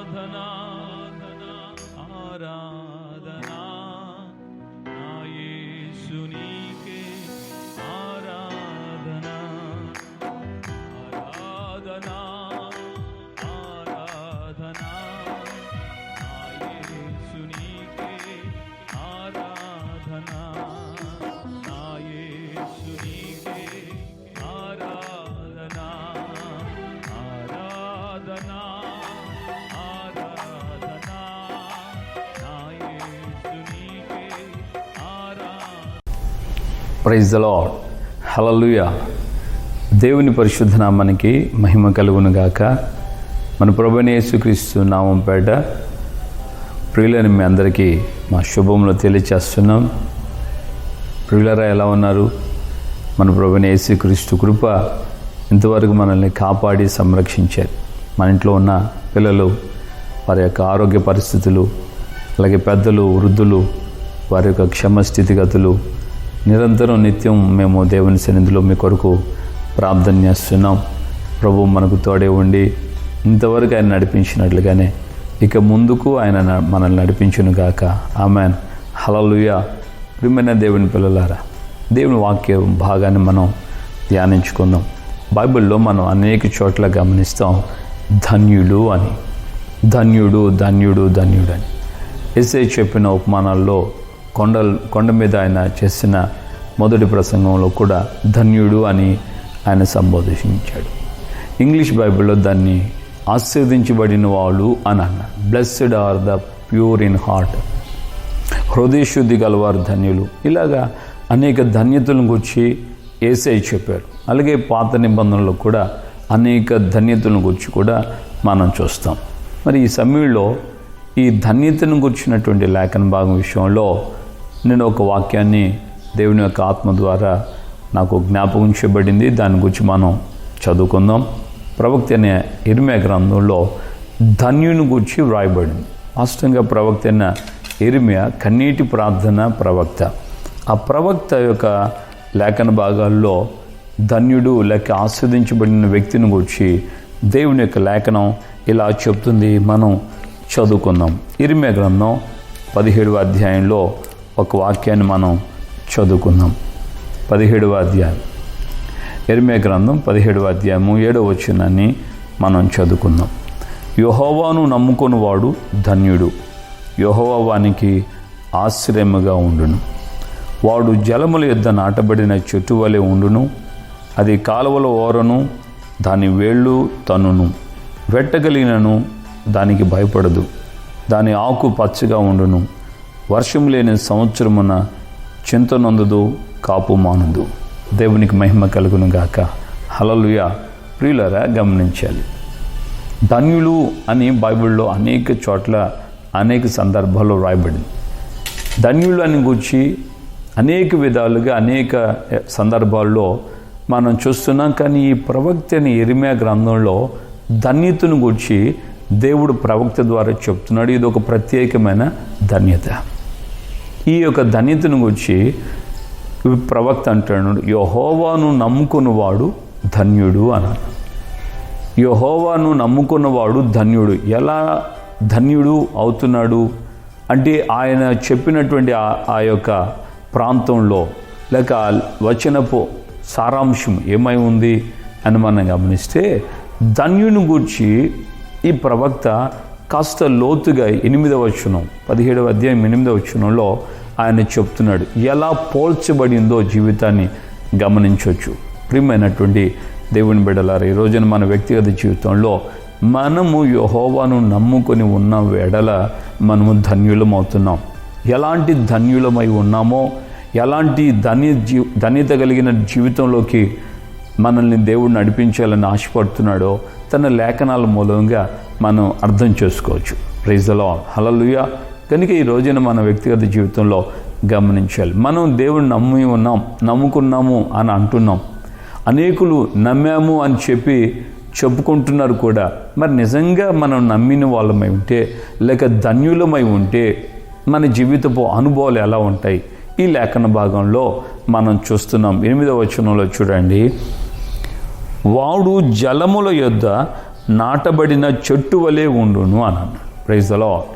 ఆరాధనా నా యేసు నీకే ఆరాధనా ఆరాధనా ఆరాధనా నా యేసు నీకే ఆరాధనా నా యేసు నీకే ఆరాధనా ఆరాధనా ప్రైజ్ ద లార్డ్. హల్లెలూయా. దేవుని పరిశుద్ధ నామానికి మహిమ కలుగును గాక. మన ప్రభువైన యేసుక్రీస్తు నామం పేట ప్రియులని మీ అందరికీ మా శుభములు తెలియచేస్తున్నాం. ప్రియులరా ఎలా ఉన్నారు? మన ప్రభువైన యేసుక్రీస్తు కృప ఇంతవరకు మనల్ని కాపాడి సంరక్షించారు. మన ఇంట్లో ఉన్న పిల్లలు, వారి యొక్క ఆరోగ్య పరిస్థితులు, అలాగే పెద్దలు, వృద్ధులు, వారి యొక్క క్షమ స్థితిగతులు నిరంతరం నిత్యం మేము దేవుని సన్నిధిలో మీ కొరకు ప్రార్థన చేస్తున్నాం. ప్రభు మనకు తోడే ఉండి ఇంతవరకు ఆయన నడిపించినట్లుగానే ఇక ముందుకు ఆయన మనల్ని నడిపించును గాక. ఆమెన్. హల్లెలూయా. ప్రియమైన దేవుని పిల్లలారా, దేవుని వాక్య భాగాన్ని మనం ధ్యానించుకుందాం. బైబిల్లో మనం అనేక చోట్ల గమనిస్తాం ధన్యుడు అని. ధన్యుడు ధన్యుడు ధన్యుడు అని యేసయ్య చెప్పిన ఉపమానాల్లో కొండ మీద ఆయన చేసిన మొదటి ప్రసంగంలో కూడా ధన్యుడు అని ఆయన సంబోధించాడు. ఇంగ్లీష్ బైబిల్లో దాన్ని ఆశీర్వదించబడిన వాళ్ళు అని అన్నారు. Blessed are the pure in heart, హృదయశుద్ధి గలవారు ధన్యులు. ఇలాగా అనేక ధన్యతలను గురించి యేసయ్య చెప్పారు. అలాగే పాత నిబంధనలో కూడా అనేక ధన్యతలను గురించి కూడా మనం చూస్తాం. మరి ఈ సమయంలో ఈ ధన్యతను గురించినటువంటి లేఖన భాగం విషయంలో నేను ఒక వాక్యాన్ని దేవుని యొక్క ఆత్మ ద్వారా నాకు జ్ఞాపకం చేయబడింది. దాని గురించి మనం చదువుకుందాం. ప్రవక్త అయిన ఇర్మియా గ్రంథంలో ధన్యుని గురించి వ్రాయబడింది. వాస్తవంగా ప్రవక్త అయిన ఇర్మియా కన్నీటి ప్రార్థన ప్రవక్త. ఆ ప్రవక్త యొక్క లేఖన భాగాల్లో ధన్యుడు లేక ఆస్వాదించబడిన వ్యక్తిని గురించి దేవుని యొక్క లేఖనం ఇలా చెప్తుంది. మనం చదువుకుందాం. ఇర్మియా గ్రంథం 17వ అధ్యాయంలో ఒక వాక్యాన్ని మనం చదువుకుందాం. 17వ అధ్యాయం, ఇర్మియా గ్రంథం 17వ అధ్యాయము 7వ వచనాన్ని మనం చదువుకుందాం. యెహోవాను నమ్ముకొనివాడు ధన్యుడు, యెహోవా వానికి ఆశ్రయముగా ఉండును. వాడు జలముల యొద్ద నాటబడిన చెట్టు వలె ఉండును. అది కాలువల ఓరను, దాని వేళ్ళు తన్నును. వెట్టగలిగినను దానికి భయపడదు. దాని ఆకు పచ్చగా ఉండును. వర్షం లేని సంవత్సరమున చింతనొందదు, కాపు మానుదు. దేవునికి మహిమ కలుగును గాక. హల్లెలూయా. ప్రియులారా, గమనించాలి, ధన్యులు అని బైబిల్లో అనేక చోట్ల అనేక సందర్భాల్లో రాయబడింది. ధన్యులు అని గురించి అనేక విధాలుగా అనేక సందర్భాల్లో మనం చూస్తున్నాం. కానీ ఈ ప్రవక్త అని ఇర్మియా గ్రంథంలో ధన్యతను గురించి దేవుడు ప్రవక్త ద్వారా చెప్తున్నాడు. ఇది ఒక ప్రత్యేకమైన ధన్యత. ఈ యొక్క ధన్యతను గురించి ప్రవక్త అంటున్నాడు, యెహోవాను నమ్ముకున్నవాడు ధన్యుడు అన్నాడు. యెహోవాను నమ్ముకున్నవాడు ధన్యుడు. ఎలా ధన్యుడు అవుతున్నాడు అంటే ఆయన చెప్పినటువంటి ఆ యొక్క ప్రాంతంలో లేక వచనపు సారాంశం ఏమై ఉంది అని మనం గమనిస్తే ధన్యుని గూర్చి ఈ ప్రవక్త కాస్త లోతుగా 8వ వచనం 17వ అధ్యాయం 8వ వచనంలో ఆయన చెప్తున్నాడు. ఎలా పోల్చబడిందో జీవితాన్ని గమనించవచ్చు. ప్రియమైనటువంటి దేవుని బిడ్డలారా, ఈ రోజున మన వ్యక్తిగత జీవితంలో మనము యెహోవాను నమ్ముకొని ఉన్న వేళల మనము ధన్యులమవుతున్నాం. ఎలాంటి ధన్యులమై ఉన్నామో, ఎలాంటి ధన్యత కలిగిన జీవితంలోకి మనల్ని దేవుడు నడిపించాలని ఆశపడుతున్నాడో తన లేఖనాల మూలంగా మనం అర్థం చేసుకోవచ్చు. Praise the Lord. హల్లెలూయా. కనుక ఈ రోజున మన వ్యక్తిగత జీవితంలో గమనించాలి. మనం దేవుడిని నమ్ముకున్నాము అని అంటున్నాం. అనేకులు నమ్మాము అని చెప్పుకుంటున్నారు కూడా. మరి నిజంగా మనం నమ్మిన వాళ్ళమై ఉంటే లేక ధన్యులమై ఉంటే మన జీవితపు అనుభవాలు ఎలా ఉంటాయి? ఈ లేఖన భాగంలో మనం చూస్తున్నాం. 8వ వచనంలో చూడండి, వాడు జలముల యొద్ద నాటబడిన చెట్టు వలె ఉండును అని అన్నాడు. Praise the lord.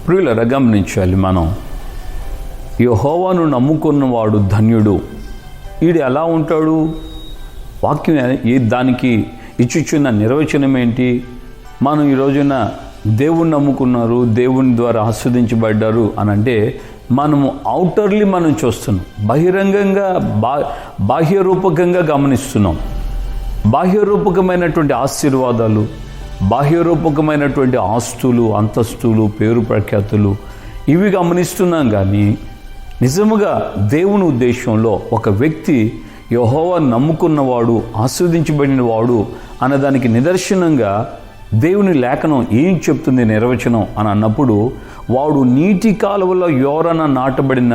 ప్రియులారా, గమనించాలి, మనం యెహోవాను నమ్ముకున్నవాడు ధన్యుడు. వీడు ఎలా ఉంటాడు? వాక్యం దానికి ఇచ్చుచున్న నిర్వచనం ఏంటి? మనం ఈ రోజున దేవుణ్ణి నమ్ముకున్నారు, దేవుని ద్వారా ఆస్వాదించబడ్డారు అని అంటే మనము ఔటర్లీ మనం చూస్తున్నాం, బహిరంగంగా బాహ్య రూపకంగా గమనిస్తున్నాం. బాహ్యరూపకమైనటువంటి ఆశీర్వాదాలు, బాహ్యరూపకమైనటువంటి ఆస్తులు, అంతస్తులు, పేరు ప్రఖ్యాతులు ఇవి గమనిస్తున్నాం. కానీ నిజముగా దేవుని ఉద్దేశంలో ఒక వ్యక్తి యెహోవాను నమ్ముకున్నవాడు, ఆస్వాదించబడినవాడు అన్నదానికి నిదర్శనంగా దేవుని లేఖనం ఏం చెప్తుంది నిర్వచనం అని అన్నప్పుడు, వాడు నీటి కాలువలో యోరన నాటబడిన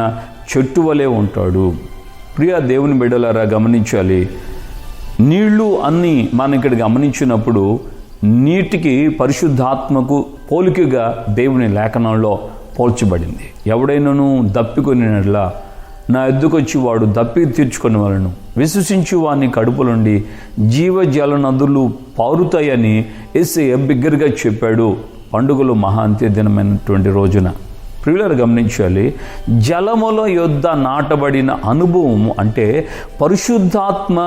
చెట్టు వలె ఉంటాడు. ప్రియ దేవుని బిడ్డలారా, గమనించాలి, నీళ్లు అన్నీ మనం ఇక్కడ గమనించినప్పుడు నీటికి పరిశుద్ధాత్మకు పోలికగా దేవుని లేఖనంలో పోల్చబడింది. ఎవడైనాను దప్పికొనినట్లా నా ఎద్దుకొచ్చి వాడు దప్పి తీర్చుకొని వాళ్ళను, విశ్వసించి వాని కడుపులుండి జీవజల నదులు పారుతాయని యేసయ్య బిగ్గరగా చెప్పాడు పండుగలు మహా అంత్యదినమైనటువంటి రోజున. ప్రియులారు, గమనించాలి, జలముల యొద్ద నాటబడిన అనుభవం అంటే పరిశుద్ధాత్మ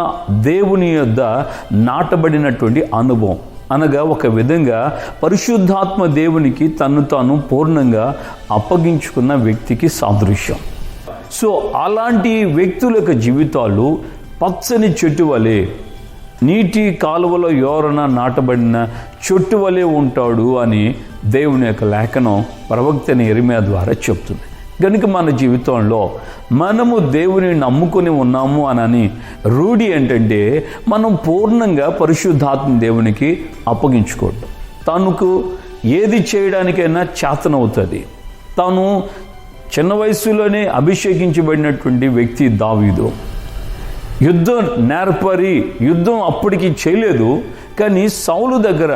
దేవుని యొద్ద నాటబడినటువంటి అనుభవం అనగా ఒక విధంగా పరిశుద్ధాత్మ దేవునికి తను తాను పూర్ణంగా అప్పగించుకున్న వ్యక్తికి సాదృశ్యం. సో అలాంటి వ్యక్తుల యొక్క జీవితాలు పచ్చని చెట్టు వలె, నీటి కాలువలో యోరన నాటబడిన చెట్టు వలె ఉంటాడు అని దేవుని యొక్క లేఖనం ప్రవక్త యెరెమీయా ద్వారా చెప్తుంది. కనుక మన జీవితంలో మనము దేవుని నమ్ముకొని ఉన్నాము అని రూఢి ఏంటంటే మనం పూర్ణంగా పరిశుద్ధాత్మ దేవునికి అప్పగించుకోవడం. తనకు ఏది చేయడానికైనా చేతనవుతుంది. తాను చిన్న వయసులోనే అభిషేకించబడినటువంటి వ్యక్తి దావీదు. యుద్ధం నేర్పరి, యుద్ధం అప్పటికి చేయలేదు, కానీ సౌలు దగ్గర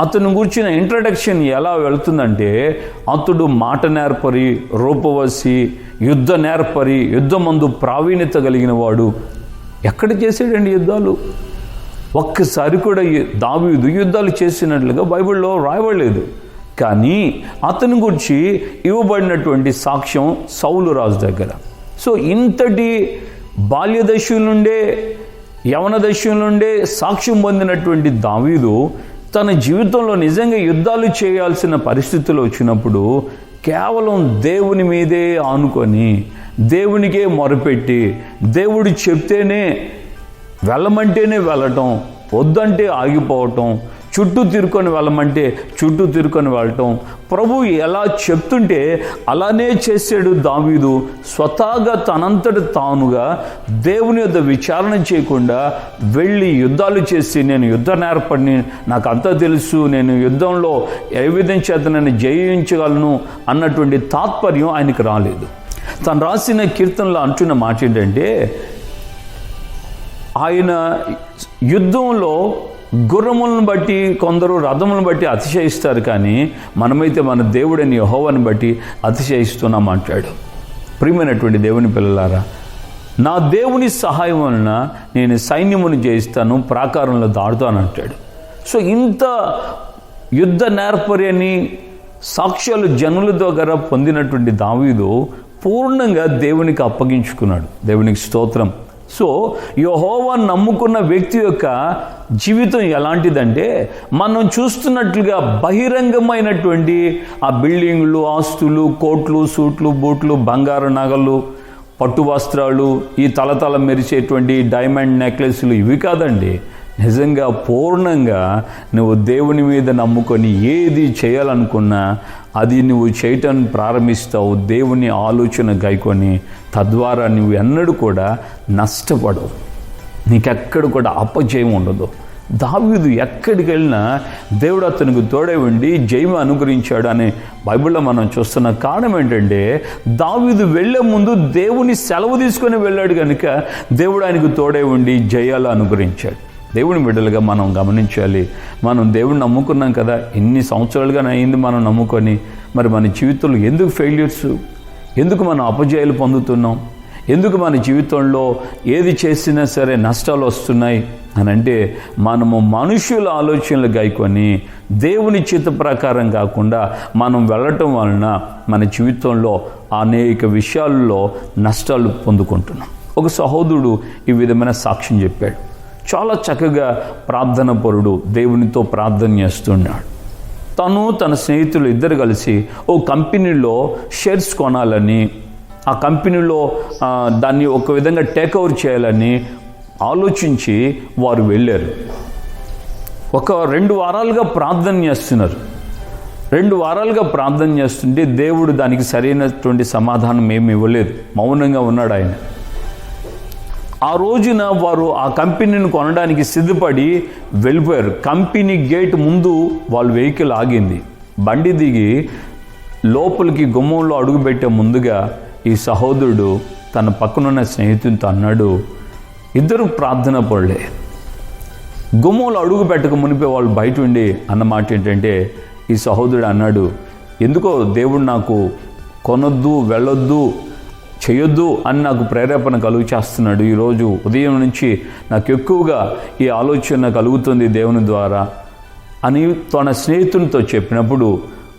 అతను గురించిన ఇంట్రడక్షన్ ఎలా వెళుతుందంటే, అతడు మాట నేర్పరి, రూపవసి, యుద్ధ నేర్పరి, యుద్ధమందు ప్రావీణ్యత కలిగిన వాడు. ఎక్కడ చేసాడండి యుద్ధాలు? ఒక్కసారి కూడా దావీదు యుద్ధాలు చేసినట్లుగా బైబిల్లో రాయబడలేదు. కానీ అతని గురించి ఇవ్వబడినటువంటి సాక్ష్యం సౌలు రాజు దగ్గర. సో ఇంతటి బాల్యదశ నుండే, యవన దశ నుండే సాక్ష్యం పొందినటువంటి దావీదు తన జీవితంలో నిజంగా యుద్ధాలు చేయాల్సిన పరిస్థితులు వచ్చినప్పుడు కేవలం దేవుని మీదే ఆనుకొని, దేవునికే మొరపెట్టి, దేవుడు చెప్తేనే వెళ్ళమంటేనే వెళ్ళటం, వద్దంటే ఆగిపోవటం, చుట్టూ తిరుకొని వెళ్ళమంటే చుట్టూ తిరుకొని వెళ్ళటం, ప్రభు ఎలా చెప్తుంటే అలానే చేసాడు దావీదు. స్వతహాగా తనంతట తానుగా దేవుని యొద్ద విచారణ చేయకుండా వెళ్ళి యుద్ధాలు చేసి, నేను యుద్ధ నేర్పడిని, నాకు అంతా తెలుసు, నేను యుద్ధంలో ఏ విధం చేత నేను జయించగలను అన్నటువంటి తాత్పర్యం ఆయనకి రాలేదు. తను రాసిన కీర్తనలో అంటున్న మాట ఏంటంటే, ఆయన యుద్ధంలో గుర్రములను బట్టి, కొందరు రథములను బట్టి అతిశయిస్తారు, కానీ మనమైతే మన దేవుడని యెహోవాను బట్టి అతిశయిస్తున్నాం అంటాడు. ప్రియమైనటువంటి దేవుని పిల్లలారా, నా దేవుని సహాయం వలన నేను సైన్యమును జయిస్తాను, ప్రాకారంలో దాడుతాను అంటాడు. సో ఇంత యుద్ధ నేర్పరి అని సాక్ష్యాలు జనుల దగ్గర పొందినటువంటి దావీదు పూర్ణంగా దేవునికి అప్పగించుకున్నాడు. దేవునికి స్తోత్రం. సో యెహోవాను నమ్ముకున్న వ్యక్తి యొక్క జీవితం ఎలాంటిదంటే, మనం చూస్తున్నట్లుగా బహిరంగమైనటువంటి ఆ బిల్డింగ్లు, ఆస్తులు, కోట్లు, సూట్లు, బూట్లు, బంగారు నగలు, పట్టు వస్త్రాలు, ఈ తలతల మెరిసేటువంటి డైమండ్ నెక్లెస్లు ఇవి కాదండి. నిజంగా పూర్ణంగా నువ్వు దేవుని మీద నమ్ముకొని ఏది చేయాలనుకున్నా అది నువ్వు చేయటం ప్రారంభిస్తావు, దేవుని ఆలోచన గైకొని. తద్వారా నువ్వు ఎన్నడూ కూడా నష్టపడవు, నీకెక్కడ కూడా అపజయం ఉండదు. దావీదు ఎక్కడికి వెళ్ళినా దేవుడు అతనికి తోడై ఉండి జయం అనుగ్రహించాడు అని బైబిల్లో మనం చూస్తున్న కారణం ఏంటంటే, దావీదు వెళ్ళే ముందు దేవుని సెలవు తీసుకొని వెళ్ళాడు కనుక దేవుడు ఆయనకు తోడై ఉండి జయాలు అనుగ్రహించాడు. దేవుని బిడ్డలుగా మనం గమనించాలి, మనం దేవుడిని నమ్ముకున్నాం కదా, ఎన్ని సంవత్సరాలుగా అయింది మనం నమ్ముకొని, మరి మన జీవితంలో ఎందుకు ఫెయిల్యూర్స్, ఎందుకు మనం అపజయాలు పొందుతున్నాం, ఎందుకు మన జీవితంలో ఏది చేసినా సరే నష్టాలు వస్తున్నాయి అని అంటే మనము మనుషుల ఆలోచనలు గాయకొని దేవుని చిత్త ప్రకారం కాకుండా మనం వెళ్ళటం వలన మన జీవితంలో అనేక విషయాల్లో నష్టాలు పొందుకుంటున్నాం. ఒక సహోదరుడు ఈ విధమైన సాక్ష్యం చెప్పాడు. చాలా చక్కగా ప్రార్థన పరుడు, దేవునితో ప్రార్థన చేస్తున్నాడు. తను తన స్నేహితులు ఇద్దరు కలిసి ఓ కంపెనీలో షేర్స్ కొనాలని, ఆ కంపెనీలో దాన్ని ఒక విధంగా టేక్ ఓవర్ చేయాలని ఆలోచించి వారు వెళ్ళారు. ఒక 2 వారాలుగా ప్రార్థన చేస్తున్నారు. 2 వారాలుగా ప్రార్థన చేస్తుంటే దేవుడు దానికి సరైనటువంటి సమాధానం ఏమి ఇవ్వలేదు. మౌనంగా ఉన్నాడు ఆయన. ఆ రోజున వారు ఆ కంపెనీని కొనడానికి సిద్ధపడి వెళ్ళిపోయారు. కంపెనీ గేట్ ముందు వాళ్ళ వెహికల్ ఆగింది. బండి దిగి లోపలికి గుమ్మంలో అడుగుపెట్టే ముందుగా ఈ సహోదరుడు తన పక్కనున్న స్నేహితునితో అన్నాడు, ఇద్దరు ప్రార్థన పడలే. గుమ్మంలో అడుగు పెట్టక మునిపే వాళ్ళు బయట ఉండి అన్నమాట ఏంటంటే, ఈ సహోదరుడు అన్నాడు, ఎందుకో దేవుడు నాకు కొనొద్దు, వెళ్ళొద్దు, చేయొద్దు అని నాకు ప్రేరేపణ కలుగు చేస్తున్నాడు. ఈరోజు ఉదయం నుంచి నాకు ఎక్కువగా ఈ ఆలోచన కలుగుతుంది దేవుని ద్వారా అని తన స్నేహితునితో చెప్పినప్పుడు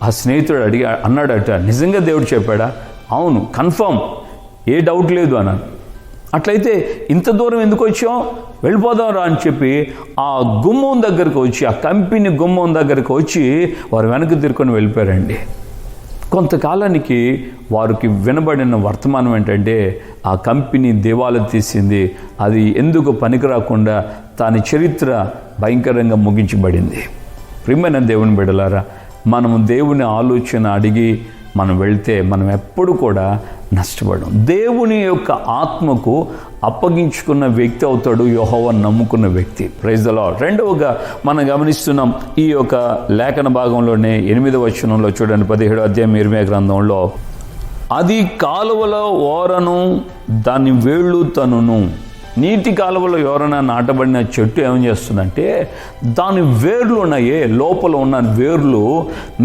ఆ స్నేహితుడు అన్నాడట, నిజంగా దేవుడు చెప్పాడా? అవును, కన్ఫర్మ్, ఏ డౌట్ లేదు అన్నాను. అట్లయితే ఇంత దూరం ఎందుకు వచ్చాం, వెళ్ళిపోదాం రా అని చెప్పి ఆ గుమ్మం దగ్గరకు వచ్చి, ఆ కంపెనీ గుమ్మం దగ్గరకు వచ్చి వారు వెనక్కి తిరుకొని వెళ్ళిపోయారండి. కొంతకాలానికి వారికి వినబడిన వర్తమానం ఏంటంటే, ఆ కంపెనీ దివాలా తీసింది, అది ఎందుకు పనికిరాకుండా దాని చరిత్ర భయంకరంగా ముగించబడింది. ప్రియమైన దేవుని బిడ్డలారా, మనము దేవుని ఆలోచన అడిగి మనం వెళ్తే మనం ఎప్పుడు కూడా నష్టపడం. దేవుని యొక్క ఆత్మకు అప్పగించుకున్న వ్యక్తి అవుతాడు యెహోవాను నమ్ముకున్న వ్యక్తి. Praise the lord. రెండవగా మనం గమనిస్తున్నాం ఈ యొక్క లేఖన భాగంలోనే 8వ వచనంలో చూడండి, 17వ అధ్యాయం ఇర్మియా గ్రంథంలో, అది కాలువల ఓరను దాని వేళ్ళు తనును. నీటి కాలువలో ఎవరైనా నాటబడిన చెట్టు ఏం చేస్తుందంటే, దాని వేర్లు ఉన్నాయే, లోపల ఉన్న వేర్లు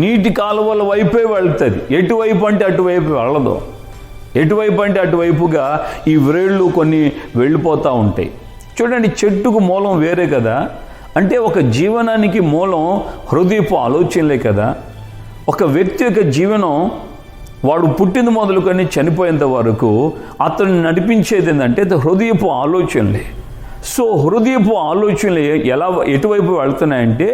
నీటి కాలువల వైపే వెళ్తుంది. ఎటువైపు అంటే అటువైపు వెళ్ళదు. ఎటువైపు అంటే అటువైపుగా ఈ వేళ్ళు కొన్ని వెళ్ళిపోతూ ఉంటాయి. చూడండి, చెట్టుకు మూలం వేరే కదా. అంటే ఒక జీవనానికి మూలం హృదయపు ఆలోచనలే కదా. ఒక వ్యక్తి యొక్క జీవనం వాడు పుట్టింది మొదలుకొని చనిపోయేంత వరకు అతను నడిపించేది ఏంటంటే హృదయపు ఆలోచనలే. సో హృదయపు ఆలోచనలు ఎటువైపు వెళ్తున్నాయంటే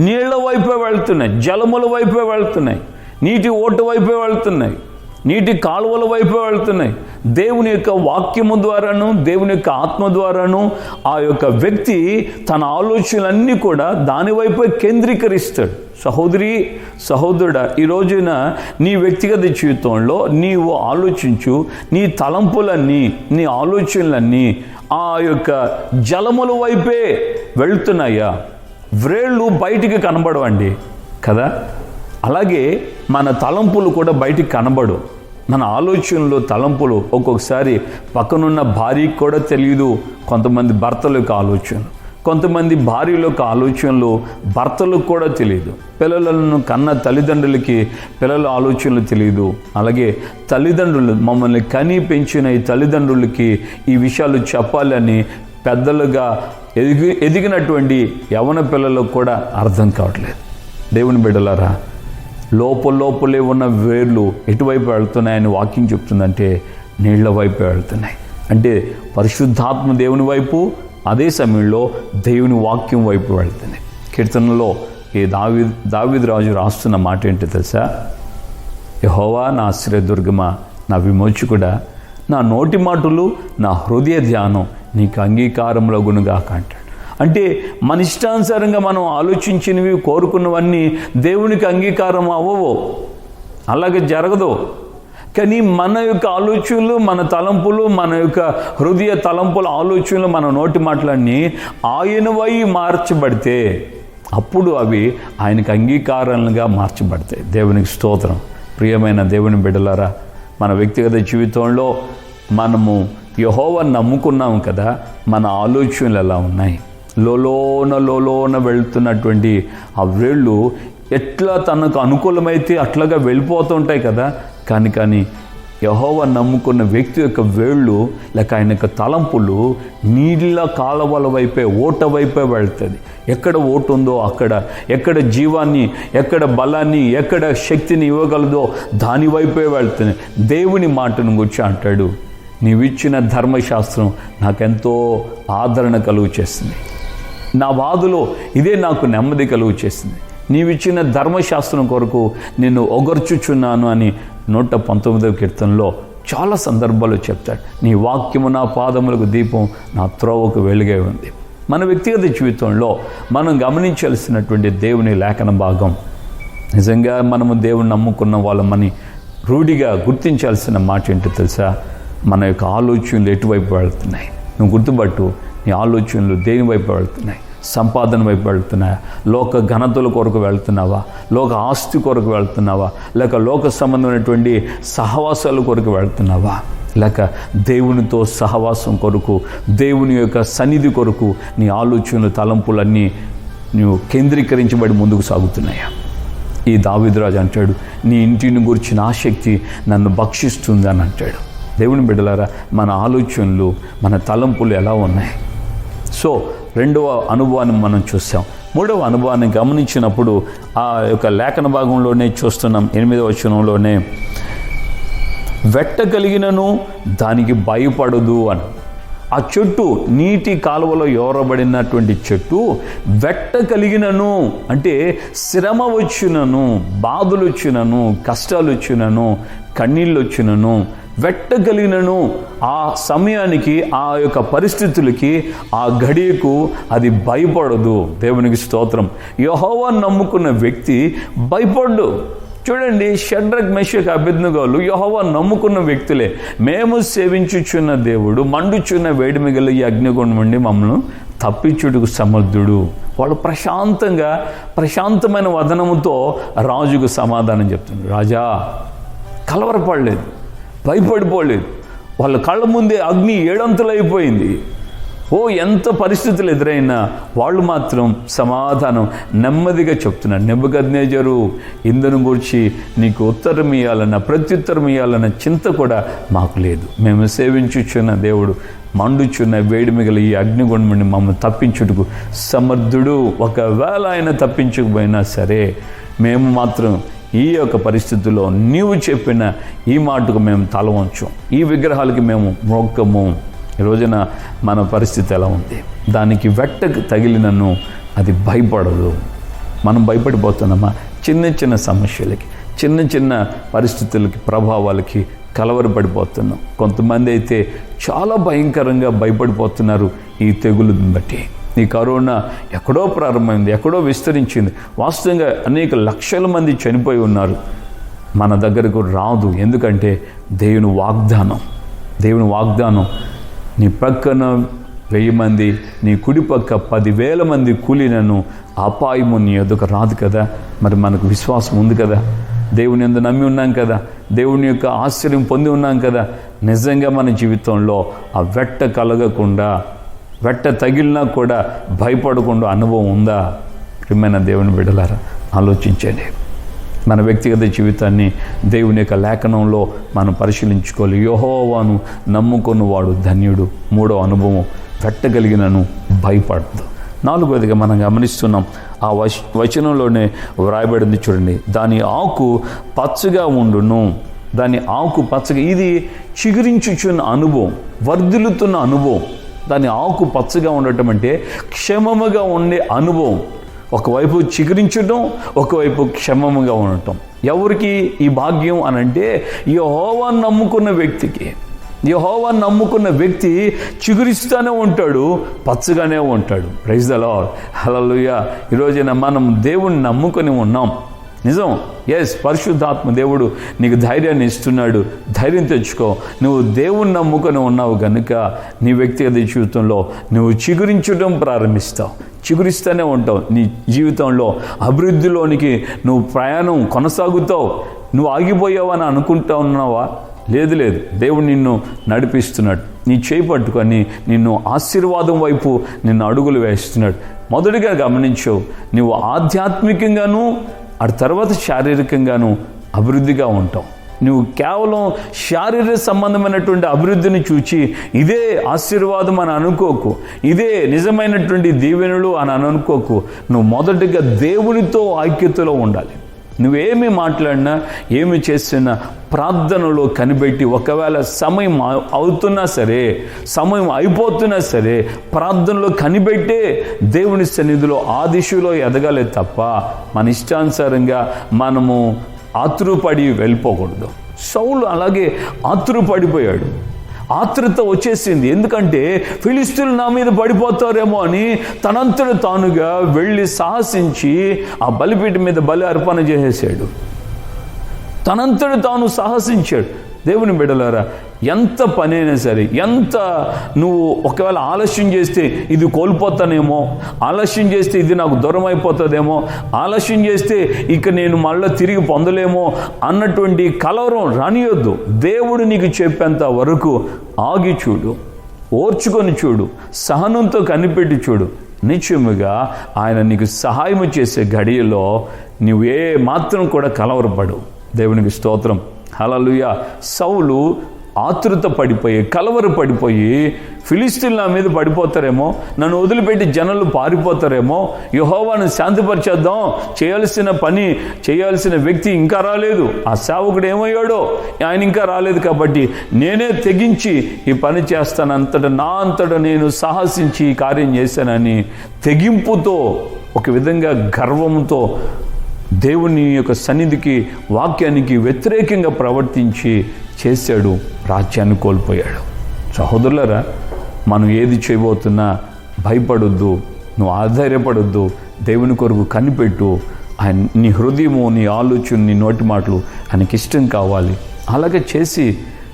నీళ్ల వైపే వెళ్తున్నాయి, జలముల వైపే వెళ్తున్నాయి, నీటి ఓటు వైపే వెళ్తున్నాయి, నీటి కాలువల వైపే వెళ్తున్నాయి. దేవుని యొక్క వాక్యము ద్వారాను, దేవుని యొక్క ఆత్మ ద్వారాను ఆ యొక్క వ్యక్తి తన ఆలోచనలన్నీ కూడా దానివైపే కేంద్రీకరిస్తాడు. సహోదరి, సహోదరుడా, ఈ రోజున నీ వ్యక్తిగత జీవితంలో నీవు ఆలోచించు, నీ తలంపులన్నీ, నీ ఆలోచనలన్నీ ఆ యొక్క జలముల వైపే వెళ్తున్నాయా? వ్రేళ్ళు బయటికి కనబడవండి కదా. అలాగే మన తలంపులు కూడా బయటికి కనబడు. మన ఆలోచనలు, తలంపులు ఒక్కొక్కసారి పక్కనున్న భార్యకి కూడా తెలియదు. కొంతమంది భర్తల యొక్క ఆలోచనలు, కొంతమంది భార్యల యొక్క ఆలోచనలు భర్తలకు కూడా తెలియదు. పిల్లలను కన్న తల్లిదండ్రులకి పిల్లల ఆలోచనలు తెలియదు. అలాగే తల్లిదండ్రులు, మమ్మల్ని కని పెంచిన ఈ తల్లిదండ్రులకి ఈ విషయాలు చెప్పాలని పెద్దలుగా ఎదిగినటువంటి యవన పిల్లలకు కూడా అర్థం కావట్లేదు. దేవుని బిడ్డలారా, లోపలే ఉన్న వేర్లు ఎటువైపు వెళ్తున్నాయని వాక్యం చెప్తుందంటే నీళ్ల వైపు వెళ్తున్నాయి. అంటే పరిశుద్ధాత్మ దేవుని వైపు, అదే సమయంలో దేవుని వాక్యం వైపు వెళ్తున్నాయి. కీర్తనలో ఈ దావీదు రాజు రాస్తున్న మాట ఏంటో తెలుసా? యెహోవా నా ఆశ్రయదుర్గమా, నా విమోచకుడా, నా నోటి మాటలు, నా హృదయ ధ్యానం నీకు అంగీకారములగునుగాక అంటాడు. అంటే మన ఇష్టానుసారంగా మనం ఆలోచించినవి, కోరుకున్నవన్నీ దేవునికి అంగీకారం అవ్వవు, అలాగే జరగదు. కానీ మన యొక్క ఆలోచనలు, మన తలంపులు, మన యొక్క హృదయ తలంపుల ఆలోచనలు, మన నోటి మాటలన్నీ ఆయనవై మార్చబడితే అప్పుడు అవి ఆయనకు అంగీకారాలుగా మార్చబడతాయి. దేవునికి స్తోత్రం. ప్రియమైన దేవుని బిడ్డలారా, మన వ్యక్తిగత జీవితంలో మనము యెహోవాను నమ్ముకున్నాము కదా, మన ఆలోచనలు ఎలా ఉన్నాయి? లోలోన వెళ్తున్నటువంటి ఆ వేళ్ళు ఎట్లా తనకు అనుకూలమైతే అట్లాగా వెళ్ళిపోతుంటాయి కదా. కానీ యెహోవా నమ్ముకున్న వ్యక్తి యొక్క వేళ్ళు లేక ఆయన యొక్క తలంపులు నీళ్ళ కాలువల వైపే, ఓట వైపే వెళ్తుంది. ఎక్కడ ఓటు ఉందో అక్కడ, ఎక్కడ జీవాన్ని, ఎక్కడ బలాన్ని, ఎక్కడ శక్తిని ఇవ్వగలదో దాని వైపే వెళ్తుంది. దేవుని మాటను గురించి అంటాడు, నీవిచ్చిన ధర్మశాస్త్రం నాకెంతో ఆదరణ కలుగు చేస్తుంది, నా బాధలో ఇదే నాకు నెమ్మది కలుగు చేసింది, నీవిచ్చిన ధర్మశాస్త్రం కొరకు నిన్ను ఒగర్చుచున్నాను అని 119వ కీర్తనలో చాలా సందర్భాలు చెప్తాడు. నీ వాక్యము నా పాదములకు దీపం, నా త్రోవకు వెలుగే ఉంది. మన వ్యక్తిగత జీవితంలో మనం గమనించాల్సినటువంటి దేవుని లేఖన భాగం, నిజంగా మనము దేవుని నమ్ముకున్న వాళ్ళమని రూఢిగా గుర్తించాల్సిన మాట ఏంటో తెలుసా? మన యొక్క ఆలోచనలు ఎటువైపు వెళ్తున్నాయి? నువ్వు గుర్తుపట్టు, నీ ఆలోచనలు దేని వైపు వెళ్తున్నాయి? సంపాదన వైపు వెళ్తున్నాయా? లోక ఘనతల కొరకు వెళ్తున్నావా? లోక ఆస్తి కొరకు వెళ్తున్నావా? లేక లోక సంబంధమైనటువంటి సహవాసాల కొరకు వెళ్తున్నావా? లేక దేవునితో సహవాసం కొరకు, దేవుని యొక్క సన్నిధి కొరకు నీ ఆలోచనలు, తలంపులన్నీ నువ్వు కేంద్రీకరించబడి ముందుకు సాగుతున్నాయా? ఈ దావీదురాజు అంటాడు, నీ ఇంటిని గురించిన ఆసక్తి నన్ను భక్షిస్తుంది అని అంటాడు. దేవుని బిడ్డలారా, మన ఆలోచనలు, మన తలంపులు ఎలా ఉన్నాయి? సో రెండవ అనుభవాన్ని మనం చూసాం. మూడవ అనుభవాన్ని గమనించినప్పుడు ఆ యొక్క లేఖన భాగంలోనే చూస్తున్నాం. 8వ వచనంలోనే వెట్టగలిగినను దానికి భయపడదు అని. ఆ చెట్టు నీటి కాలువలో ఎవరబడినటువంటి చెట్టు వెట్ట కలిగినను అంటే శ్రమ వచ్చినను, బాధలు వచ్చినను, కష్టాలు వచ్చినను, కన్నీళ్ళు వచ్చినను, వెట్టగలిగినను ఆ సమయానికి, ఆ యొక్క పరిస్థితులకి, ఆ గడియకు అది భయపడదు. దేవునికి స్తోత్రం. యెహోవా నమ్ముకున్న వ్యక్తి భయపడు. చూడండి, షడ్రక్, మెషక్, అబేద్నెగోలు యెహోవా నమ్ముకున్న వ్యక్తులే. మేము సేవించుచున్న దేవుడు మండుచున్న వేడిమిగల ఈ అగ్నిగుండం నుండి మమ్మల్ని తప్పించుటకు సమర్థుడు. వాళ్ళు ప్రశాంతమైన వదనముతో రాజుకు సమాధానం చెప్తున్నారు. రాజా, కలవరపడలేదు, భయపడిపోలేదు. వాళ్ళ కళ్ళ ముందే అగ్ని 7 అంతులైపోయింది. ఎంత పరిస్థితులు ఎదురైనా వాళ్ళు మాత్రం సమాధానం నెమ్మదిగా చెప్తున్నారు. నెబుకద్నెజరు, ఇందును గురించి నీకు ఉత్తరం ఇవ్వాలన్న, ప్రత్యుత్తరం ఇవ్వాలన్న చింత కూడా మాకు లేదు. మేము సేవించుచున్న దేవుడు మండుచున్న వేడిమిగల ఈ అగ్నిగుండం నుండి మమ్మల్ని తప్పించుటకు సమర్థుడు. ఒకవేళ ఆయన తప్పించకపోయినా సరే, మేము మాత్రం ఈ యొక్క పరిస్థితుల్లో నీవు చెప్పిన ఈ మాటకు మేము తల వంచం, ఈ విగ్రహాలకి మేము మొక్కము. ఈ రోజున మన పరిస్థితి ఎలా ఉంది? దానికి వెట్టకు తగిలినను అది భయపడదు. మనం భయపడిపోతున్నామా? చిన్న చిన్న సమస్యలకి, చిన్న చిన్న పరిస్థితులకి, ప్రభావాలకి కలవరపడిపోతున్నాం. కొంతమంది అయితే చాలా భయంకరంగా భయపడిపోతున్నారు ఈ తెగులుని బట్టి. ఈ కరోనా ఎక్కడో ప్రారంభమైంది, ఎక్కడో విస్తరించింది. వాస్తవంగా అనేక లక్షల మంది చనిపోయి ఉన్నారు. మన దగ్గరకు రాదు. ఎందుకంటే దేవుని వాగ్దానం నీ పక్కన 1000 మంది, నీ కుడి పక్క 10,000 మంది కూలినను అపాయము నీ ఎదుకు రాదు కదా. మరి మనకు విశ్వాసం ఉంది కదా, దేవుని యందు నమ్మి ఉన్నాం కదా, దేవుని యొక్క ఆశ్చర్యం పొంది ఉన్నాం కదా. నిజంగా మన జీవితంలో ఆ వెట్ట కలగకుండా, వెట్ట తగిలినా కూడా భయపడకుండా అనుభవం ఉందా? ప్రియమైన దేవుని బిడ్డలారా, ఆలోచించండి. మన వ్యక్తిగత జీవితాన్ని దేవుని యొక్క లేఖనంలో మనం పరిశీలించుకోవాలి. యెహోవాను నమ్ముకున్నవాడు ధన్యుడు. 3వ అనుభవం, వెట్టగలిగినను భయపడదు. 4వదిగా మనం గమనిస్తున్నాం, ఆ వచనంలోనే వ్రాయబడింది చూడండి, దాని ఆకు పచ్చగా ఉండును. దాని ఆకు పచ్చగా, ఇది చిగురించుచున్న అనుభవం, వర్ధిల్లుతున్న అనుభవం. దాని ఆకు పచ్చగా ఉండటం అంటే క్షేమముగా ఉండే అనుభవం. ఒకవైపు చిగురించడం, ఒకవైపు క్షేమముగా ఉండటం. ఎవరికి ఈ భాగ్యం అని అంటే యెహోవాను నమ్ముకున్న వ్యక్తికి. యెహోవాను నమ్ముకున్న వ్యక్తి చిగురిస్తూనే ఉంటాడు, పచ్చగానే ఉంటాడు. ప్రైజ్ ద లార్డ్, హల్లెలూయా. ఈరోజున మనం దేవుణ్ణి నమ్ముకొని ఉన్నాం. నిజం, పరిశుద్ధాత్మ దేవుడు నీకు ధైర్యాన్ని ఇస్తున్నాడు. ధైర్యం తెచ్చుకో. నువ్వు దేవుణ్ణి నమ్ముకొని ఉన్నావు కనుక నీ వ్యక్తిగత జీవితంలో నువ్వు చిగురించడం ప్రారంభిస్తావు, చిగురిస్తూనే ఉంటావు. నీ జీవితంలో అభివృద్ధిలోనికి నువ్వు ప్రయాణం కొనసాగుతావు. నువ్వు ఆగిపోయావని అనుకుంటా ఉన్నావా? లేదు, దేవుడు నిన్ను నడిపిస్తున్నాడు. నీ చేయి పట్టుకొని నిన్ను ఆశీర్వాదం వైపు నిన్ను అడుగులు వేస్తున్నాడు. మొదటిగా గమనించు, నువ్వు ఆధ్యాత్మికంగాను ఆ తర్వాత శారీరకంగాను అభివృద్ధిగా ఉంటావు. నువ్వు కేవలం శారీరక సంబంధమైనటువంటి అభివృద్ధిని చూచి ఇదే ఆశీర్వాదం అని అనుకోకు, ఇదే నిజమైనటువంటి దీవెనలు అని అనుకోకు. నువ్వు మొదటిగా దేవునితో ఐక్యతలో ఉండాలి. నువ్వేమి మాట్లాడినా ఏమి చేసినా ప్రార్థనలో కనిపెట్టి, ఒకవేళ సమయం అవుతున్నా సరే, సమయం అయిపోతున్నా సరే, ప్రార్థనలో కనిపెట్టే దేవుని సన్నిధిలో ఆ దిశలో ఎదగాలి తప్ప మన ఇష్టానుసారంగా మనము ఆతురుపడి వెళ్ళిపోకూడదు. సౌలు అలాగే ఆతురుపడిపోయాడు. ఆతృత వచ్చేసింది. ఎందుకంటే ఫిలిష్తీయులు నా మీద పడిపోతారేమో అని తనంతట తానుగా వెళ్ళి సాహసించి ఆ బలిపీఠం మీద బలి అర్పణ చేసేసాడు. తనంతట తాను సాహసించాడు. దేవుని బిడ్డలారా, ఎంత పనైనా సరే, ఎంత నువ్వు ఒకవేళ ఆలస్యం చేస్తే ఇది కోల్పోతానేమో, ఆలస్యం చేస్తే ఇది నాకు దూరం అయిపోతుందేమో, ఆలస్యం చేస్తే ఇక నేను మళ్ళీ తిరిగి పొందలేమో అన్నటువంటి కలవరం రానియొద్దు. దేవుడు నీకు చెప్పేంత వరకు ఆగి చూడు, ఓర్చుకొని చూడు, సహనంతో కనిపెట్టి చూడు. నిశ్చయముగా ఆయన నీకు సహాయం చేసే గడియలో నువ్వే మాత్రం కూడా కలవరపడు. దేవునికి స్తోత్రం. హల్లెలూయా. సౌలు ఆతృత పడిపోయి, కలవరపడిపోయి, ఫిలిష్తీయులు నా మీద పడిపోతారేమో, నన్ను వదిలిపెట్టి జనాలు పారిపోతారేమో, యెహోవాను శాంతిపరిచేద్దాం, చేయాల్సిన వ్యక్తి ఇంకా రాలేదు, ఆ సేవకుడు ఏమయ్యాడో ఆయన ఇంకా రాలేదు, కాబట్టి నేనే తెగించి ఈ పని చేస్తాను, నా అంతటా నేను సాహసించి ఈ కార్యం చేశానని తెగింపుతో, ఒక విధంగా గర్వంతో దేవుని యొక్క సన్నిధికి, వాక్యానికి వ్యతిరేకంగా ప్రవర్తించి చేశాడు, రాజ్యాన్ని కోల్పోయాడు. సహోదరులారా, మనం ఏది చేయబోతున్నా భయపడొద్దు, నువ్వు ఆశ్చర్యపడొద్దు, దేవుని కొరకు కనిపెట్టు. ఆయన నీ హృదయము, నీ ఆలోచన, నీ నోటి మాటలు ఆయనకి ఇష్టం కావాలి. అలాగే చేసి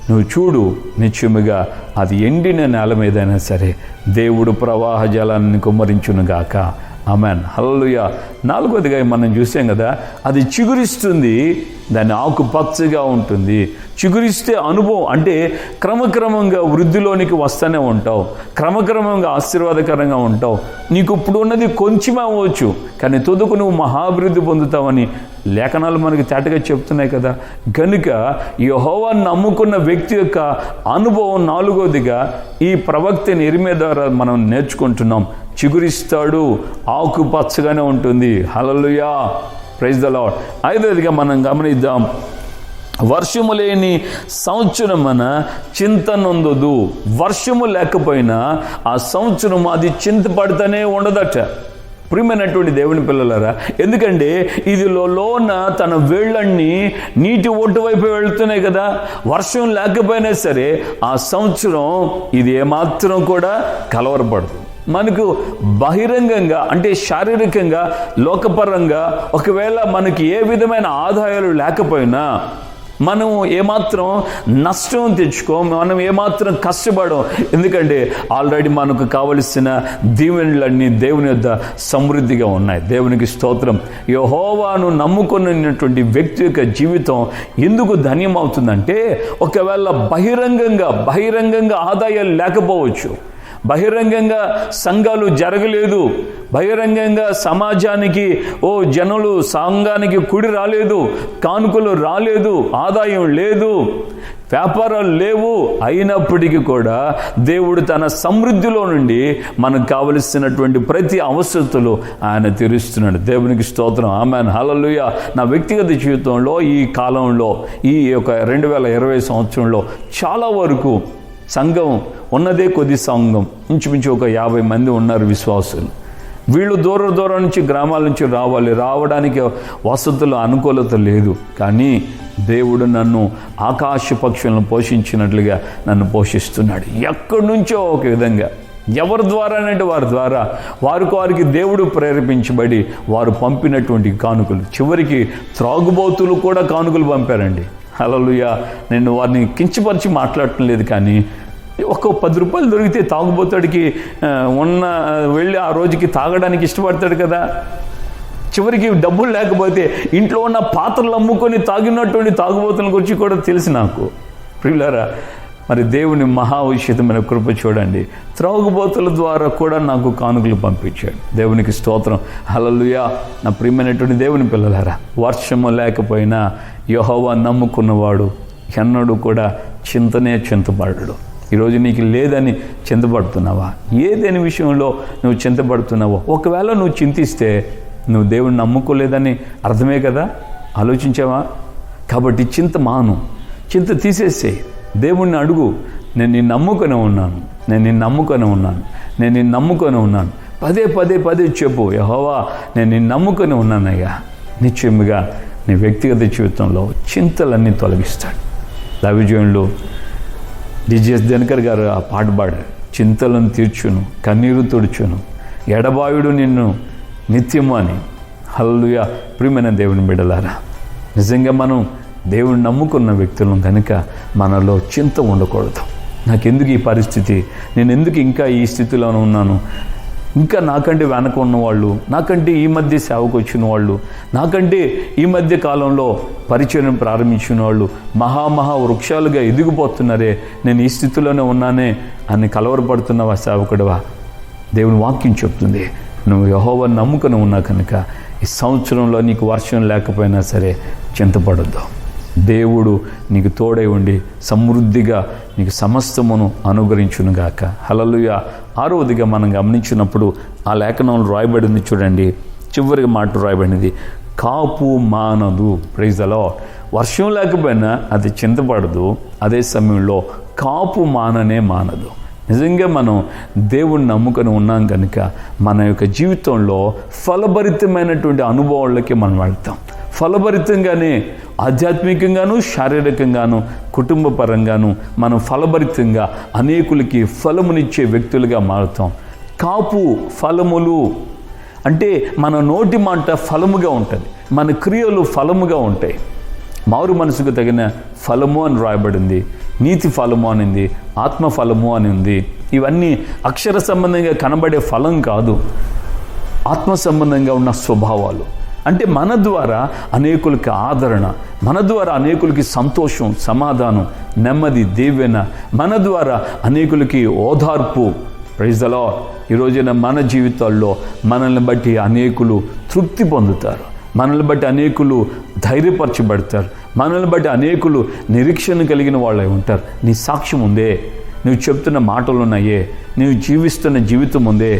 నువ్వు చూడు, నిశ్చయముగా అది ఎండిన నేల మీదైనా సరే దేవుడు ప్రవాహ జలాన్ని కుమ్మరించునుగాక. ఆమేన్. హల్లెలూయా. 4వదిగా మనం చూసాం కదా, అది చిగురిస్తుంది, దాని ఆకు పచ్చగా ఉంటుంది. చిగురిస్తే అనుభవం అంటే క్రమక్రమంగా వృద్ధిలోనికి వస్తూనే ఉంటావు, క్రమక్రమంగా ఆశీర్వాదకరంగా ఉంటావు. నీకు ఇప్పుడు ఉన్నది కొంచెమే అవ్వచ్చు, కానీ తుదకు నువ్వు మహాభివృద్ధి పొందుతావని లేఖనాలు మనకి తేటగా చెప్తున్నాయి కదా. కనుక యెహోవాను నమ్ముకున్న వ్యక్తి యొక్క అనుభవం 4వదిగా ఈ ప్రవక్త యెరెమీయా ద్వారా మనం నేర్చుకుంటున్నాం. చిగురిస్తాడు, ఆకు పచ్చగానే ఉంటుంది. హల్లెలూయా. Praise the Lord. 5వదిగా మనం గమనిద్దాం, వర్షము లేని సంవత్సరం మన చింత నొందదు. వర్షము లేకపోయినా ఆ సంవత్సరం అది చింతపడుతూనే ఉండదట. ప్రియమైనటువంటి దేవుని పిల్లలారా, ఎందుకంటే ఇది లోన తన వేళ్ళన్నీ నీటి ఒట్టు వైపు వెళుతున్నాయి కదా. వర్షం లేకపోయినా సరే ఆ సంవత్సరం ఇది ఏమాత్రం కూడా కలవరపడదు. మనకు బహిరంగంగా అంటే శారీరకంగా, లోకపరంగా ఒకవేళ మనకి ఏ విధమైన ఆదాయాలు లేకపోయినా మనం ఏమాత్రం నష్టం తెచ్చుకోం, మనం ఏమాత్రం కష్టపడం. ఎందుకంటే ఆల్రెడీ మనకు కావలసిన దీవెనలన్నీ దేవుని యొద్ద సమృద్ధిగా ఉన్నాయి. దేవునికి స్తోత్రం. యెహోవాను నమ్ముకున్నటువంటి వ్యక్తి యొక్క జీవితం ఎందుకు ధన్యమవుతుందంటే, ఒకవేళ బహిరంగంగా ఆదాయాలు లేకపోవచ్చు, బహిరంగంగా సంఘాలు జరగలేదు, బహిరంగంగా సమాజానికి జనులు సంఘానికి కుడి రాలేదు, కానుకలు రాలేదు, ఆదాయం లేదు, వ్యాపారాలు లేవు, అయినప్పటికీ కూడా దేవుడు తన సమృద్ధిలో నుండి మనకు కావలసినటువంటి ప్రతి అవసరతలు ఆయన తీరుస్తున్నాడు. దేవునికి స్తోత్రం. ఆమేన్. హల్లెలూయా. నా వ్యక్తిగత జీవితంలో ఈ కాలంలో, ఈ యొక్క 2020 సంవత్సరంలో చాలా వరకు సంఘం ఉన్నదే కొద్ది సంఘం, ఇంచుమించు ఒక 50 మంది ఉన్నారు విశ్వాసులు. వీళ్ళు దూరం నుంచి, గ్రామాల నుంచి రావడానికి వసతులు, అనుకూలత లేదు. కానీ దేవుడు నన్ను ఆకాశ పక్షులను పోషించినట్లుగా నన్ను పోషిస్తున్నాడు. ఎక్కడి నుంచో ఒక విధంగా, ఎవరి ద్వారానంటే వారికి దేవుడు ప్రేరేపించబడి వారు పంపినటువంటి కానుకలు, చివరికి త్రాగుబోతులు కూడా కానుకలు పంపారండి. హల్లెలూయా. నేను వారిని కించపరిచి మాట్లాడటం లేదు, కానీ ఒక 10 రూపాయలు దొరికితే తాగుబోతాడికి వెళ్ళి ఆ రోజుకి తాగడానికి ఇష్టపడతాడు కదా. చివరికి డబ్బులు లేకపోతే ఇంట్లో ఉన్న పాత్రలు అమ్ముకొని తాగినటువంటి తాగుబోతుల గురించి కూడా తెలుసు నాకు. ప్రియులారా, మరి దేవుని మహా ఉచితమైన కృప చూడండి, త్రాగుబోతుల ద్వారా కూడా నాకు కానుకలు పంపించాడు. దేవునికి స్తోత్రం. హల్లెలూయా. నా ప్రియమైనటువంటి దేవుని పిల్లలారా, వర్షము లేకపోయినా యెహోవా నమ్ముకున్నవాడు ఎన్నడూ కూడా చింతపడడు. ఈరోజు నీకు లేదని చింతపడుతున్నావా? ఏదేని విషయంలో నువ్వు చింతపడుతున్నావో, ఒకవేళ నువ్వు చింతిస్తే నువ్వు దేవుని నమ్ముకోలేదని అర్థమే కదా. ఆలోచించావా? కాబట్టి చింత మాను, చింత తీసేసే, దేవుణ్ణి అడుగు. నేను నిన్ను నమ్ముకొని ఉన్నాను. పదే చెప్పు, యెహోవా నేను నిన్ను నమ్ముకొని ఉన్నానయ్యా. నిశ్చయముగా నీ వ్యక్తిగత జీవితంలో చింతలన్నీ తొలగిస్తాడు. దైవజనులు డిజిఎస్ దినకర్ గారు ఆ పాట పాడారు. చింతలను తీర్చును, కన్నీరు తుడుచును, ఎడబాయుడు నిన్ను నిత్యము అని. హల్లెలూయా. ప్రియమైన దేవుని బిడ్డలారా, నిజంగా మనం దేవుని నమ్ముకున్న వ్యక్తులం కనుక మనలో చింత ఉండకూడదు. నాకెందుకు ఈ పరిస్థితి, నేను ఎందుకు ఇంకా ఈ స్థితిలోనే ఉన్నాను, ఇంకా నాకంటే వెనక ఉన్నవాళ్ళు, నాకంటే ఈ మధ్య సేవకు వచ్చిన వాళ్ళు, నాకంటే ఈ మధ్య కాలంలో పరిచయం ప్రారంభించిన వాళ్ళు మహా వృక్షాలుగా ఎదిగిపోతున్నారే, నేను ఈ స్థితిలోనే ఉన్నానే అని కలవరపడుతున్నావా సేవకుడివా? దేవుని వాక్యం చెప్తుంది, నువ్వు యెహోవాను నమ్ముకొని ఉన్నా కనుక ఈ సంవత్సరంలో నీకు వర్షం లేకపోయినా సరే చింతపడొద్దు. దేవుడు నీకు తోడై ఉండి సమృద్ధిగా నీకు సమస్తమును అనుగ్రహించునుగాక. హల్లెలూయా. 6వదిగా మనం గమనించినప్పుడు ఆ లేఖనంలో రాయబడింది చూడండి, చివరి మాట రాయబడింది, కాపు మానదు. Praise the lord. వర్షం లేకపోయినా అది చింతపడదు, అదే సమయంలో కాపు మానదు. నిజంగా మనం దేవుణ్ణి నమ్ముకొని ఉన్నాం కనుక మన యొక్క జీవితంలో ఫలభరితమైనటువంటి అనుభవాలకి మనం వెళ్తాం. ఫలభరితంగానే ఆధ్యాత్మికంగాను, శారీరకంగాను, కుటుంబ పరంగాను మనం ఫలభరితంగా అనేకులకి ఫలమునిచ్చే వ్యక్తులుగా మారుతాం. కాపు ఫలములు అంటే మన నోటి మాట ఫలముగా ఉంటుంది, మన క్రియలు ఫలముగా ఉంటాయి. మారు మనసుకు తగిన ఫలము అని రాయబడింది, నీతి ఫలము అనింది, ఆత్మ ఫలము అని ఉంది. ఇవన్నీ అక్షర సంబంధంగా కనబడే ఫలం కాదు, ఆత్మ సంబంధంగా ఉన్న స్వభావాలు. అంటే మన ద్వారా అనేకులకి ఆదరణ, మన ద్వారా అనేకులకి సంతోషం, సమాధానం, నెమ్మది, దీవెన, మన ద్వారా అనేకులకి ఓదార్పు. Praise the lord. ఈ రోజున మన జీవితాల్లో మనల్ని బట్టి అనేకులు తృప్తి పొందుతారు, మనల్ని బట్టి అనేకులు ధైర్యపరచబడతారు, మనల్ని బట్టి అనేకులు నిరీక్షణ కలిగిన వాళ్ళై ఉంటారు. నీ సాక్ష్యం ఉందే, నువ్వు చెప్తున్న మాటలు ఉన్నాయే, నువ్వు జీవిస్తున్న జీవితం ఉందే,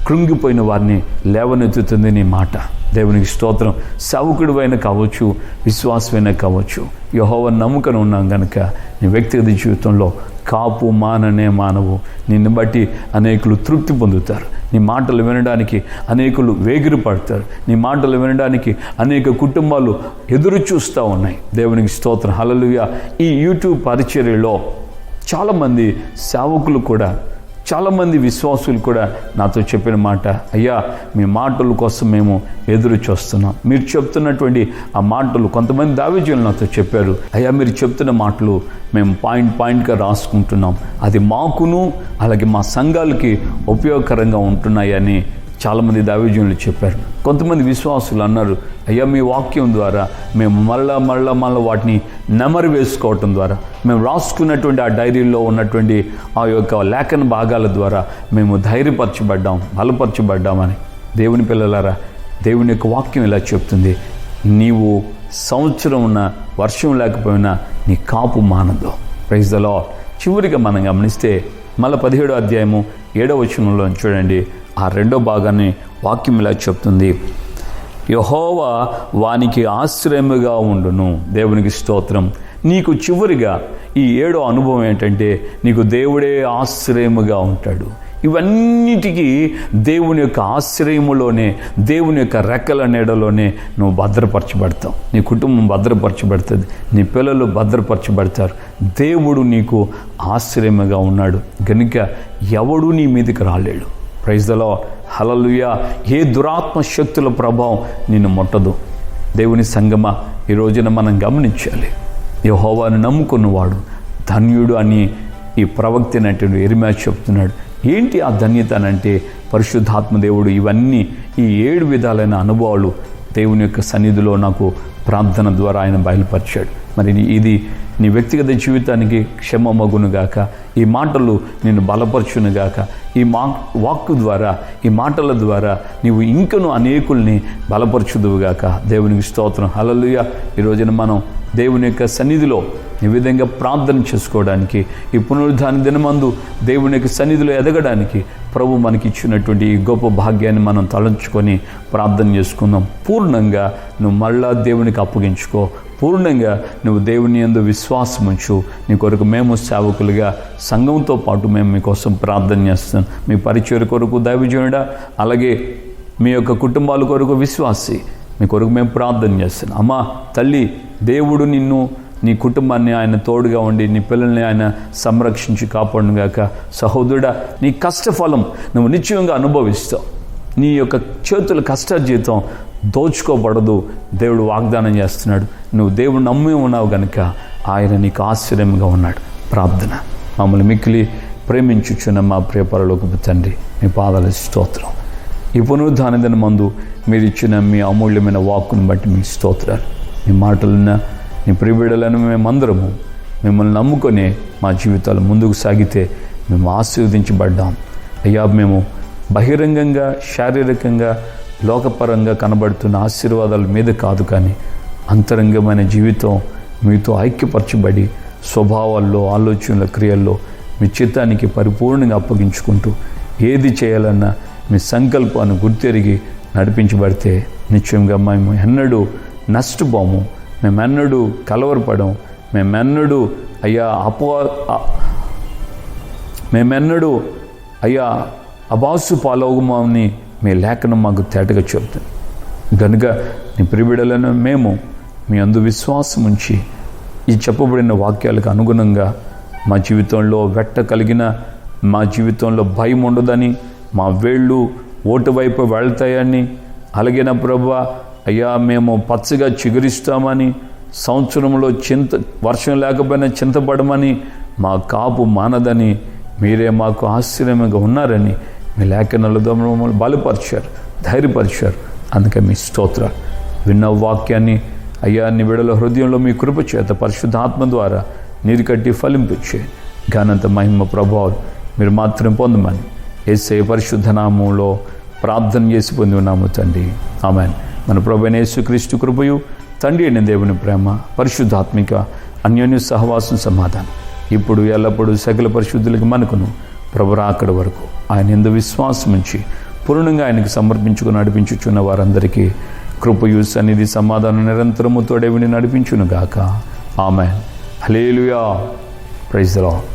కృంగిపోయిన వారిని లేవనెత్తుతుంది నీ మాట. దేవునికి స్తోత్రం. సేవకుడివైనా కావచ్చు, విశ్వాసమైనా కావచ్చు, యెహోవాను నమ్ముకొని ఉన్నాం కనుక నీ వ్యక్తిగత జీవితంలో కాపు మానవు. నిన్ను బట్టి అనేకులు తృప్తి పొందుతారు, నీ మాటలు వినడానికి అనేకులు వేగిరి పడతారు, నీ మాటలు వినడానికి అనేక కుటుంబాలు ఎదురు చూస్తూ ఉన్నాయి. దేవునికి స్తోత్రం. హల్లెలూయా. ఈ యూట్యూబ్ పరిచర్యలో చాలామంది సేవకులు కూడా, చాలామంది విశ్వాసులు కూడా నాతో చెప్పిన మాట, అయ్యా మీ మాటల కోసం మేము ఎదురు చూస్తున్నాం. మీరు చెప్తున్నటువంటి ఆ మాటలు, కొంతమంది దావీదులు నాతో చెప్పారు, అయ్యా మీరు చెప్తున్న మాటలు మేము పాయింట్గా రాసుకుంటున్నాం, అది మాకును అలాగే మా సంఘాలకి ఉపయోగకరంగా ఉంటున్నాయని చాలామంది దావీదులు చెప్పారు. కొంతమంది విశ్వాసులు అన్నారు, అయ్యా మీ వాక్యం ద్వారా మేము మళ్ళా వాటిని నెమరు వేసుకోవటం ద్వారా, మేము రాసుకున్నటువంటి ఆ డైరీలో ఉన్నటువంటి ఆ యొక్క లేఖన భాగాల ద్వారా మేము ధైర్యపరచబడ్డాం, బలపరచబడ్డామని. దేవుని పిల్లలారా, దేవుని యొక్క వాక్యం ఇలా చెప్తుంది, నీవు సంవత్సరం ఉన్న వర్షం లేకపోయినా నీ కాపు మానదు. Praise the lord. చివరిగా మనం గమనిస్తే మళ్ళీ 17వ అధ్యాయము 7వ వచనంలో చూడండి, ఆ 2వ భాగాన్ని వాక్యం ఇలా చెప్తుంది, యెహోవా వానికి ఆశ్రయముగా ఉండును. దేవునికి స్తోత్రం. నీకు చివరిగా ఈ 7వ అనుభవం ఏంటంటే, నీకు దేవుడే ఆశ్రయముగా ఉంటాడు. ఇవన్నిటికీ దేవుని యొక్క ఆశ్రయములోనే, దేవుని యొక్క రెక్కల నీడలోనే నువ్వు భద్రపరచబడతావు, నీ కుటుంబం భద్రపరచబడుతుంది, నీ పిల్లలు భద్రపరచబడతారు. దేవుడు నీకు ఆశ్రయముగా ఉన్నాడు గనుక ఎవడు నీ మీదకి రాలేడు. Praise the Lord. హల్లెలూయా. ఏ దురాత్మ శక్తుల ప్రభావం నిన్ను ముట్టదు. దేవుని సంగమా, ఈ రోజున మనం గమనించాలి, యెహోవాను నమ్ముకున్నవాడు ధన్యుడు అని ఈ ప్రవక్త అయినటువంటి యెరెమీయా చెప్తున్నాడు. ఏంటి ఆ ధన్యత అంటే, పరిశుద్ధాత్మ దేవుడు ఇవన్నీ, ఈ 7 విధాలైన అనుభవాలు దేవుని యొక్క సన్నిధిలో నాకు ప్రార్థన ద్వారా ఆయన బయలుపరిచాడు. మరి ఇది నీ వ్యక్తిగత జీవితానికి క్షేమమగునుగాక. ఈ మాటలు నిన్ను బలపరచునుగాక. ఈ వాక్కు ద్వారా, ఈ మాటల ద్వారా నీవు ఇంకను అనేకుల్ని బలపరచుదువుగాక. దేవునికి స్తోత్రం. హల్లెలూయా. ఈ రోజున మనం దేవుని యొక్క సన్నిధిలో ఈ విధంగా ప్రార్థన చేసుకోవడానికి, ఈ పునరుద్ధాన దినమందు దేవుని యొక్క సన్నిధిలో ఎదగడానికి ప్రభు మనకి ఇచ్చినటువంటి ఈ గొప్ప భాగ్యాన్ని మనం తలంచుకొని ప్రార్థన చేసుకుందాం. పూర్ణంగా నువ్వు మళ్ళా దేవునికి అప్పగించుకో. పూర్ణంగా నువ్వు దేవుని యందు విశ్వాసం ఉంచు. నీ కొరకు మేము సేవకులుగా సంఘంతో పాటు మేము మీకోసం ప్రార్థన చేస్తాం. మీ పరిచయ కొరకు దైవజనుడా, అలాగే మీ యొక్క కుటుంబాల కొరకు విశ్వాసి, మీ కొరకు మేము ప్రార్థన చేస్తాం. అమ్మా తల్లి, దేవుడు నిన్ను, నీ కుటుంబాన్ని ఆయన తోడుగా ఉండి నీ పిల్లల్ని ఆయన సంరక్షించి కాపాడుగాక. సహోదరుడా, నీ కష్టఫలం నువ్వు నిశ్చయంగా అనుభవిస్తావు. నీ యొక్క చేతుల కష్టార్జితం దోచుకోబడదు. దేవుడు వాగ్దానం చేస్తున్నాడు. నువ్వు దేవుడు నమ్మి ఉన్నావు కనుక ఆయన నీకు ఆశ్చర్యంగా ఉన్నాడు. ప్రార్థన. మమ్మల్ని మిక్కిలి ప్రేమించుచున్న మా ప్రియ పరలోకపు తండ్రి, మీ పాదాల స్తోత్రం. ఈ పునరుద్ధాన దినమందు మీరు ఇచ్చిన మీ అమూల్యమైన వాక్కును బట్టి మీకు స్తోత్రాలు. మీ మాటలున్న నీ ప్రియబిడ్డలను మేమందరము మిమ్మల్ని నమ్ముకొని మా జీవితాలు ముందుకు సాగితే మేము ఆశీర్వదించబడ్డాం. అయ్యా, మేము బహిరంగంగా, శారీరకంగా, లోకపరంగా కనబడుతున్న ఆశీర్వాదాల మీద కాదు, కానీ అంతరంగమైన జీవితం మీతో ఐక్యపరచబడి స్వభావాల్లో, ఆలోచనల, క్రియల్లో మీ చిత్తానికి పరిపూర్ణంగా అప్పగించుకుంటూ ఏది చేయాలన్నా మీ సంకల్పాన్ని గుర్తెరిగి నడిపించబడితే నిశ్చయంగా మేము ఎన్నడూ నష్టపోము, మేమెన్నడూ కలవరపడం, మేమెన్నడూ అబాసు పాలవమని మీ లేఖనం మాకు తేటగా చెబుతుంది. కనుక నీ ప్రియబిడ్డలను మేము మీ అందు విశ్వాసం ఉంచి ఈ చెప్పబడిన వాక్యాలకు అనుగుణంగా మా జీవితంలో వెట్ట కలిగిన, మా జీవితంలో భయం ఉండదని, మా వేళ్ళు ఓటు వైపు వెళ్తాయని, అలాగే నా ప్రభువా అయ్యా మేము పచ్చగా చిగురిస్తామని, సంవత్సరంలో వర్షం లేకపోయినా చింతపడమని, మా కాపు మానదని మీరే మాకు ఆశ్చర్యంగా ఉన్నారని మీ లేఖనాలతో మమ్మల్ని బలపరిచారు, ధైర్యపరిచారు. అందుకే మీ స్తోత్రాలు. విన్న వాక్యాన్ని అయ్యా నీ బిడ్డల హృదయంలో మీ కృప చేత పరిశుద్ధాత్మ ద్వారా నీరు కట్టి ఫలింపించే ఘనత, మహిమ, ప్రభావం మీరు మాత్రం పొందమని యేసయ్య పరిశుద్ధ నామంలో ప్రార్థన చేసి పొంది ఉన్నాము తండ్రి. ఆమేన్. మన ప్రభువైన యేసుక్రీస్తు కృపయు, తండ్రి అయిన దేవుని ప్రేమ, పరిశుద్ధాత్మిక అన్యోన్య సహవాసం, సమాధానం ఇప్పుడు ఎల్లప్పుడూ సకల పరిశుద్ధులకి మనకును ప్రభు రాకడ వరకు ఆయన యందు విశ్వాసం ఉంచి పూర్ణంగా ఆయనకు సమర్పించుకుని నడిపించుచున్న వారందరికీ కృపయు, సన్నిధి, సమాధానం నిరంతరము తోడేవిని నడిపించునుగాక. Amen. Hallelujah. Praise the lord.